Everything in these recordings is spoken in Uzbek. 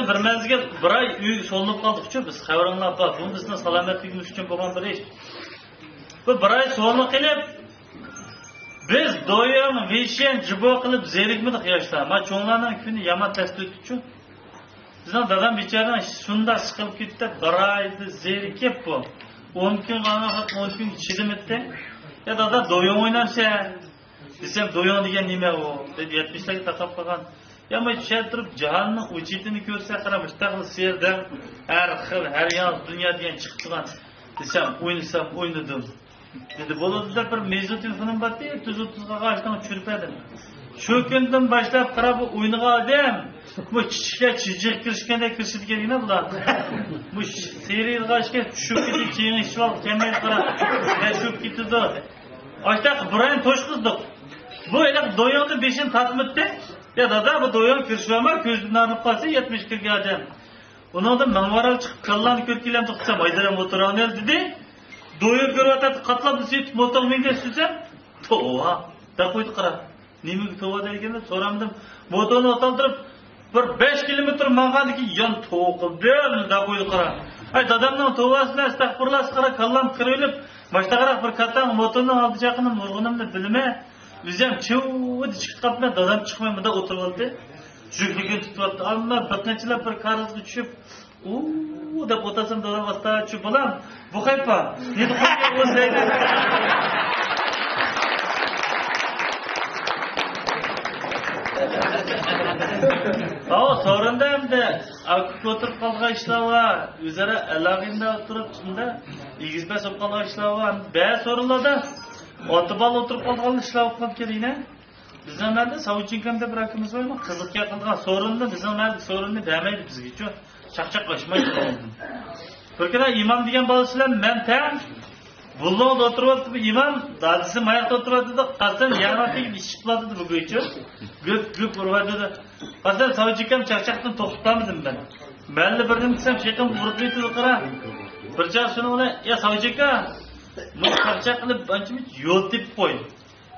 bir mezgil bir ay uy solinib qoldik-ku biz xabaringlar bor. Bu bizning salomatligimiz uchun bo'lgan bir ish. Bu bir ay solinib qilib biz doim vishen jibo qilib zerikmidik yoshlar. Ma cho'nglarning kuni yomon tasdir etdi-ku. Bizning dadam bechora shunda siqilib ketdi, bir oyda zerikib bu. 10 kun qolgan 10 kun chidimdi. Ya dada do'yon o'ynarsan. Desem do'yon degan nima u? Deb 70larga taqab qolgan. Ya men tushuntirib jahonning o'chitini ko'rsa qarab, mustaqil serda har xil, har yoq dunyo degan chiqib turgan. Desem o'ynasam o'ynadim. Dedi bo'ladi bir mezun telefonim bordi, 30-30 ga qarashdan tushirpadim. Shu kundan boshlab qarab o'ynagan odam bu kichikka chijiq kirishganda kirishadigan bular. Bu serial g'ashga tushib ketdi, keyin ishvol kamay qarab, tushib ketdi. Aytaq Brian to'shqizdik. Bu iliq do'yonni 5-ni tatmitdi. Ya dada bu do'yon kirishmama ko'zdan arib qolsa 70 kirgan odam. Uningda manvaral chiqib kallarni ko'rib kelam to'xtasam, aydaram o'tirani dedi. Do'yon ko'ryapti, qatlab setib motor menga sürsam, to'va, da qo'ydi qarab. Nimaga to'va deganda so'ramdim. Motorni o'taldirib bir 5 kilometr mang'andiki yon to'qildim, da qo'ydi qarab. Ay dadamning to'vasini astag'firullah qara kallam kirilib, boshqaroq bir katta motorni oldi chaqinib urg'inimni bilmay, bizam chuvdi chiqib qolib, dadam chiqmay bunda o'tirib oldi. Juhligini tutyapti. Amma bir qanchalar bir qarzga tushib, deb o'tasam dadam vasta tushib bolam. Bu qaypa. Nima qilgan o'zaydi? Sonranda hamda o'tirib qolgan ishlar bor. O'zaro aloqada o'tirib chiqindi. Egizbas bo'lib qolgan ishlar bor. Ba'zi o'rinlarda otibal o'tirib qolgan ishlar bo'lib kelina. Bizning yerda Savchinkamda bir akamiz bormi? Qiziqga qilgan so'rinni bizning yerda so'rinni bermaydi bizga-ku. Chaqchaq qilishmaydi. Bir kuni imom degan bolasilar men tan Bullonda o'tiryapti bu imom, dadisi mayaqda o'tiryapti, qasam yaratik ish qiladi bu bo'yicha. G'ip uradi. Qasam Savchikam chaqchaqdan to'xtamadim ben. Menli bir nima desam, shayton urib ketdi qara. Bir joy shuni ona, ya Savchika, bu chaqchaq qilib anchimi yo'l deb qo'y.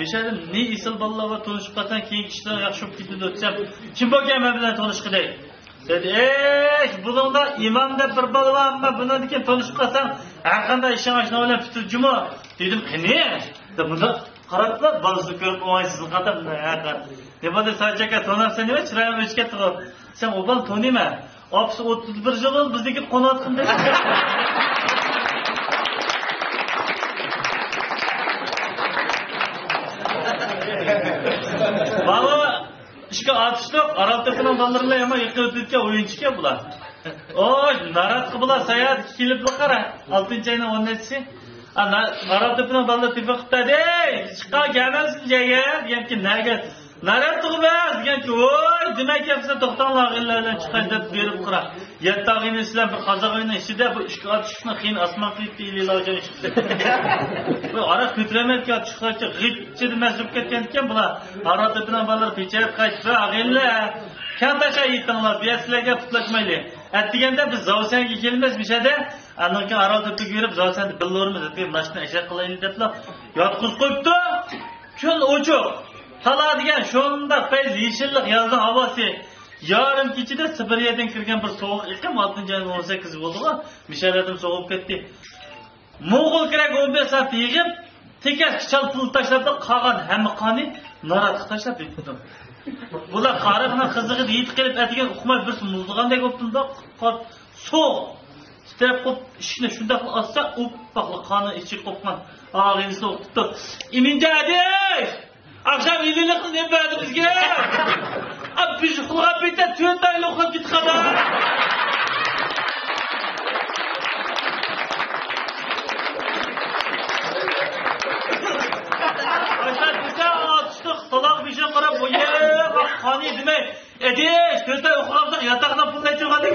Meshadim ne isil balla va tanışib qolsang keyin kishilar yaxshi bo'lib ketdi desam, kim bo'lgan men bilan tanishqiday? Dedi, buningda imom deb bir bola bormi? Bundan keyin tanishib qolsang, har qanday ishing ashna bilan bitirjimi? Dedim, qani? Deb buni qarablar, bolasi ko'rib o'ng'aysiz qatab, nima deb Savchaka tanarsan nima chiroyim o'chga turib. Sen o bol taniyman. Opsi 31 yil bizniki qonatqin dedi. Baba ishga atishliq Araltepening bolalarlar ham yiqib o'tgan o'yinchiga bular. Oy, naratqi bular sayat kelib qara. 6-oyning 10-si. Araltepening bolalar tepaqtadi. Chiqa gamansiz joyga, deganki naga. Naratqi emas, deganki, oy, demak yapsa to'xtanglar g'illardan chiqay deb berib qara. 7-oyning sizlar bir qozoq o'yini ichida bu ishga atishni qiyin osmon qilib iloji ishdi. Bu ara ko'tiramayotgan atishlarcha g'itchi mas'ul ketgan ekan bular. Araltepening bolalar pecharib qaytsa, ag'illar kantasha yettinglar, biyaslarga putlashmaylik. Atdiganda biz Zavsanga kelmasmishada, anonga Araltepaga berib Zavsanda billarimiz deb mashina ishlar qilaylik deblar. Yotqiz qo'yibdi. Kun o'choq. Tala degan shunda fayz yeshillik yozda havosi. Yarım kechida Sibiryadan kirgan bir sovuq iqlim 6-oyning 18 bo'ldi-ku. Mishaladim so'g'ib ketdi. Mo'g'ul kerak 15 soat yig'ib, tekas kichal pul tashlabdi, qolgan hamma qoni narat tashlab ketdi. Bular qariqni qizig'i yetib kelib atigan uqmay bir muzdigandek o'ptindi, so'q. Step qop ishni shunda qilib olsa, o'paqli qoni ichi qo'pgan. Og'ingizni o'qitdi. Iminjadi! Akşam ilini qilib berdi bizga. Biz uxlab bitta 4 oy uxlab ketdi. Aytlar biza atışdiq, taloq bishim qarab, "Voye, bak qoni demay, edish, 4 oy uxlabdiq, yataqdan pulday cho'g'adik."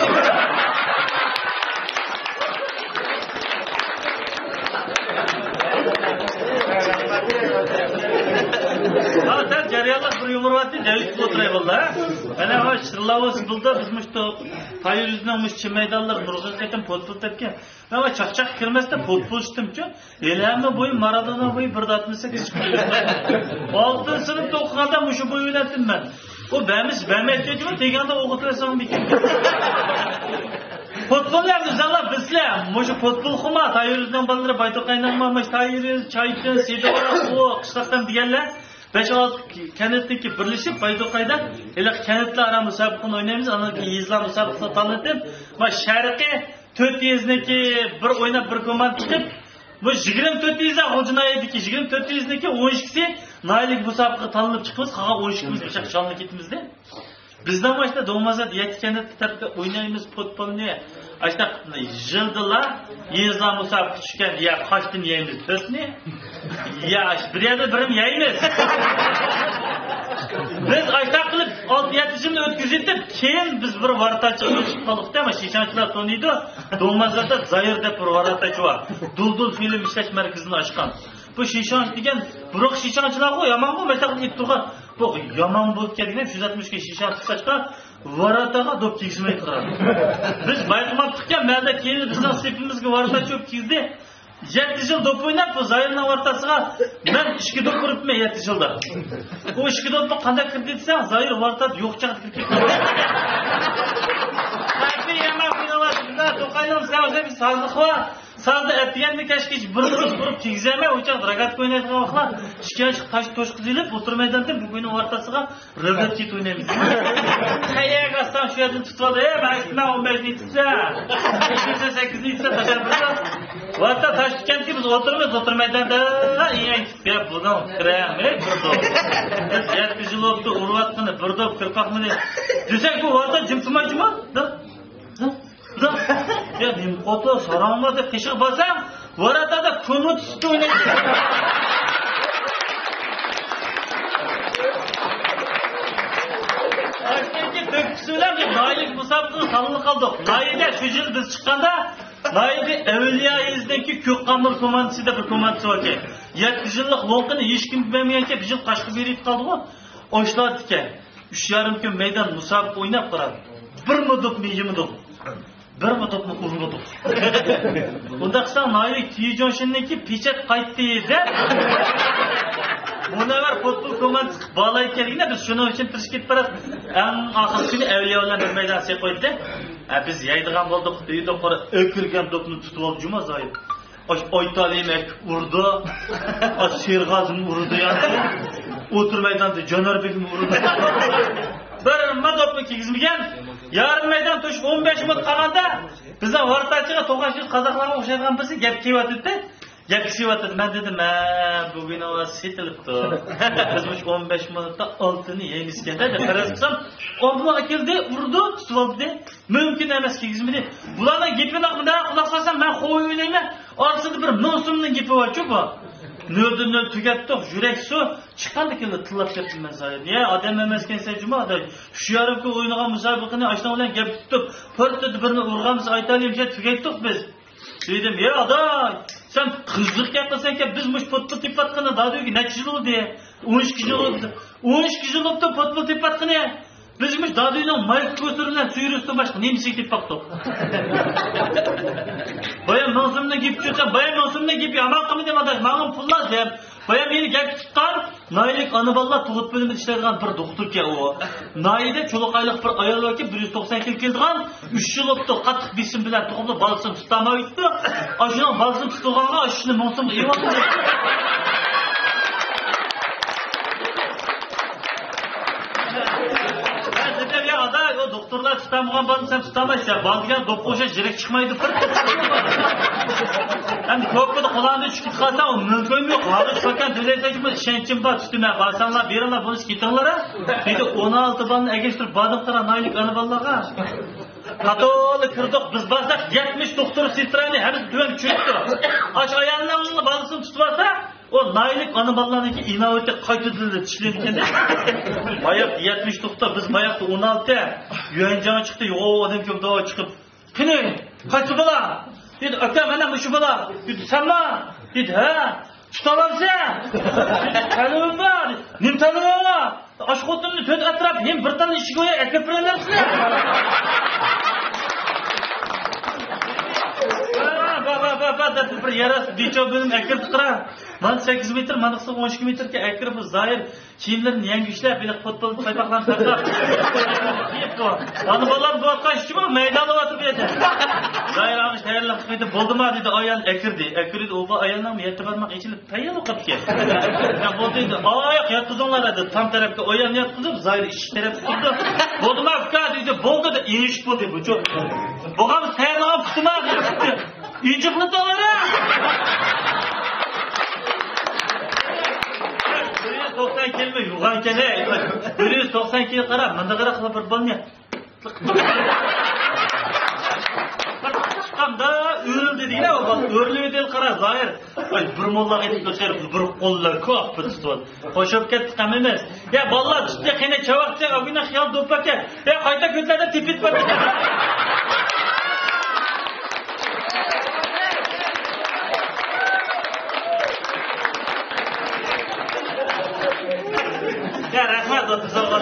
Sen jarayonlar bir yumurvatni davit o'tiray bo'ldi. Mana ha shirlavos bulda bizmiş to Tayyuruzning mushchi maydonlar nurg'ib ketib potpot tepgan. Mana chaqchaq kirmasda potpot ishtimchi. Elamni bo'yi Maradona bo'yi 1.68 chiqdi. 6 sinfda o'qiganda mushu bo'yi o'ynatdim men. O vermeyecek mi? Teganda oğutuyorsan bir kim? Futbollar güzel bizler. Moşu futbol kuma. Tayırızdan balları bayta kaynanmamış. Tayırız, çayıtın, sedora, o kışlaktan diyenler. 5-6 kenetdeki birleşip Baydoqayda ele kenetli ara müsabaqani oynaymiz. Anaki yezlar müsabaqasini tanıtib, va Sharqiy 400'deki bir oynab bir komand tutib, bu 24'da Xo'jinoyevniki 24'deki 12'si naylik müsabaqa tanılib chiqamiz. Qolgan 12'miz o'sha shonli ketmizda. Bizdan boshqa Do'mazat Yakkanat tarafda o'ynaymiz futbolni. Ashta yildilar yezlar müsabaqa tushgan ya qochtin yeymiz to'pni. Ya bir yerda birim yeymiz. Biz ayta qilib 6-7 yilni o'tkazib, keyin biz bir varatachi o'chib qoldik ama Shishanchilar tanıydı. Do'mazatda Zoir deb bir varatachi bor. Duldul film ishlash markazini ochgan. Bu Shishanch degan biroq Shishanchilar qo'y, yomon bu mesela aytib turgan. Bu yomon bo'lib kelgan 160 ga Shishanch chiqashqa varataga dop tegizmay turadi. Biz bayqamoqqa menda keyin bizning sepimizga varatachi o'p kizdi. 7 yıl top oynab bu Zoirning vartasiga men 2 top uribman 7 yilda. Bu 2 topni qanday kirdi desang, Zoir vartat yo'qchaga kirib ketdi. Qaysi yomon finalda To'qayning savzi sazliq va sazda atganni kashkish bir urib tegizamay o'chaq ragat o'ynaydigan vaqtlar ishga tash to'shqizilib o'tirmaydan bugun vartasiga ragat ket o'ynaymiz. Qayerga astan shu yerdan tutib oldi. Men 15 ni tutsa, 8 ni tutsa tashabbur. Varta tash tutganki biz o'tirmaydan da gap bo'lgan kiramay turdi. Biz 7 yil o'tdi urvatqini bir dop kirpaqmini desak bu varta jimtimaymi? Ya benim oto sarangmada qishiq basam, varatada ko'mut ustida o'ynaydi. Aslında döküsüler de Nail musabaqasini tanlıq qildik. Nailda shu yil biz chiqqanda Nailda Avliyoyizdagi Ko'qqamir komandasida bir komandasi bor ekan. 7 yillik loqini hech kim bilmagancha bir yil qashqi berib qoldi-ku. Oshlatdi. 3,5 kun maydon musobaqa o'ynab qaradi. Bir mudobni yemidik. Bir mudobni urmadik. Unda qisam Nail Tijonshinniki pechat qaytdi deb buna var futbol komandası bağlayıp biz şunu için tırışkit parat en ahırsını evliyalar bir meydansı koydu. Biz yaydıgan bulduk, deydi para ökürgen topunu tutup cuma zahir. Oytalayım vurdu, Şirgaz'ın vurdu yani. Otur meydanda Caner Bek'im vurdu. Bir madoplu kizmigen, yarım meydan toşup 15 mut kalanda bize vartaçıga toğaşır kazaklarına okşaygan birisi gap keyvatırdı. Yakışıvatır. Ben dedim, bugün o setilipti. Biz 15 minutta altını yeyizken de karar kılsam, onu akıldı, vurdu, tutuvaldı. Mümkün emas ki gizmedi. Bularla gipini daha kulak salsam ben koyu oynayayım. Arsada bir nonsumdan gipi var çok var. Nördünü tükettik, yürek su. Çıkandı ki tılap yaptım ben zahir. Ya adam emezken sen cuma da şu yarımki oynayan müsabakını açtan olan gap tuttuk. Pörtledi birini vurgamız aytalayım diye tükettik biz. Dedim ya aday sen kızlık yapmasan ki biz muş futbol tip atkını daha diyor ki ne yıl oldu ya 12 yıl oldu 12 yıl oldu futbol tip atkını ya biz muş daha diyor mayık götürülen suyurustan başka neymiş tip baktık bayan monsumuna gip çıksa bayan monsumuna gip yaman kamı dem adaş mağın pullaz dem bayan beni gel tuttan Nailik Anıballar tuğut bölümünde işlerden bir doktor ki o Nail'de çoluk aylık bir ayarlı var ki 190 kil keldiğen 3 yıl oldu katık bisim bilen toğumda balısını tutamaydı aşının balısını tutulğanға aşının monsumunu iyi oldu o doktorlar tutamıgan balını sen tutamaysan baldıgan dop koşa jirek çıkmaydı hem köpküde kulağında çıkıp kalsan o mümkün yok ağır fakat dileyseçimiz şençim var üstüne basanlar verirler bunu skitanlara bir de 16 balını egeştirip badıklara Nailik Anıballarga Katoğlu kırdık biz basak 70 doktor sistrani hemiz düven çöktü aç ayağının balısını tutvarsa o Nailik Anıballar'daki inovati qaytidildi tishlangan de bayak 70 doktor biz bayakta 16 yuanjana chiqdi o odam ko'p davo chiqib kuni qaysi bola dedi aka mana shu bola dedi sanma dedi ha tutalamsan dedi tanuvim bor nim tanuvim bor osh xotinni to'rt atrab hem bir tane ishi qo'ya akab bilalamsizlar baba bir yaras dicho bilan akab turar Man 8 metr, man 12 metrga akirib Zoir kiyimlarini yangi ishlab, bir futbol paypoqlarni taqib. Yep bu. Ana bolalar bu yoqqa ishchi bor, maydonda o'tirib edi. Zoir og'ish tayyorlab qo'ydi, bo'ldimi dedi, ayol akirdi. Akirdi, u ayolning yetti barmoq ichilib tayyor o'qib ketdi. Ya bo'ldi dedi, oyoq yotqizinglar dedi, tam tarafga ayolni yotqizib, Zoir ishchi tarafga turdi. Bo'ldimi aka dedi, bo'ldi dedi, ish bo'ldi bu. Bo'g'am tayyorlab kutma dedi. İncikli dolara. 190 kelme yuğan kene. 190 kilo qara, manda qara qilib bir bo'lmaydi. Chiqamda o'rildi deydi, o'rilib edi qara, Zoir. Bir molla aytib ko'rsar, bir qo'llar ko'p bitdi. Qo'shib ketdi ham emas. Ya bolalar chiqdi, qene chavaqcha, og'ina xiyol do'paka. Ya qayta ko'tlarda tepit bo'ldi. Ya rahmat olsun, sağ olun.